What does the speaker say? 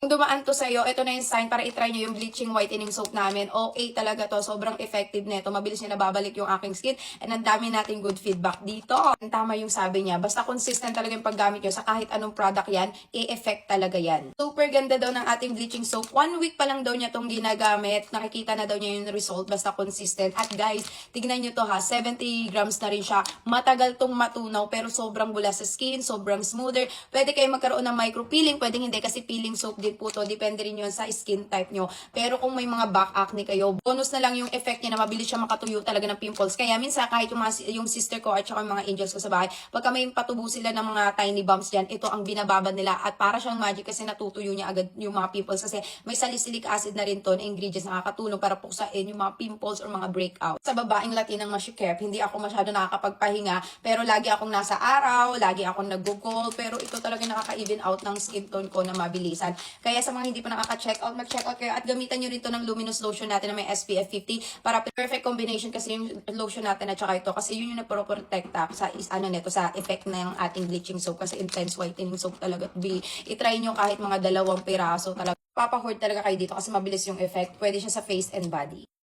Kung dumaan to sa'yo, ito na yung sign para itry nyo yung bleaching whitening soap namin. Okay talaga to. Sobrang effective nito. Mabilis niya nababalik yung aking skin. And ang dami nating good feedback dito. Tama yung sabi niya. Basta consistent talaga yung paggamit nyo sa kahit anong product yan, i-effect talaga yan. Super ganda daw ng ating bleaching soap. 1 week pa lang daw niya tong ginagamit. Nakikita na daw niya yung result basta consistent. At guys, tignan nyo to ha. 70 grams na rin siya. Matagal tong matunaw pero sobrang bula sa skin. Sobrang smoother. Pwede kayo magkaroon ng micro peeling. Pwede hindi kasi peeling soap din po to. Depende rin yun sa skin type nyo. Pero kung may mga back acne kayo, bonus na lang yung effect niya na mabilis siya makatuyo talaga ng pimples. Kaya minsan kahit yung sister ko at saka yung mga angels ko sa bahay, pagka may patubo sila ng mga tiny bumps dyan, ito ang binababad nila at para siyang magic kasi natutuyo niya agad yung mga pimples kasi may salicylic acid na rin to na ingredients na nakakatulong para puksain yung mga pimples or mga breakout. Sa babaeng Latinang masikip, hindi ako masyado nakakapagpahinga pero lagi akong nasa araw, lagi akong nag-google pero ito talaga nakaka-even out ng skin tone ko na mabilisan. Kaya sa mga hindi pa nakaka-check out, mag-check out kayo at gamitan nyo rin to ng luminous lotion natin na may SPF 50 para perfect combination kasi yung lotion natin at saka ito kasi yun yung nagpro-protecta sa nito sa effect ng ating bleaching soap kasi intense whitening soap talaga. I-try nyo kahit mga 2 piraso talaga. Papahord talaga kayo dito kasi mabilis yung effect. Pwede siya sa face and body.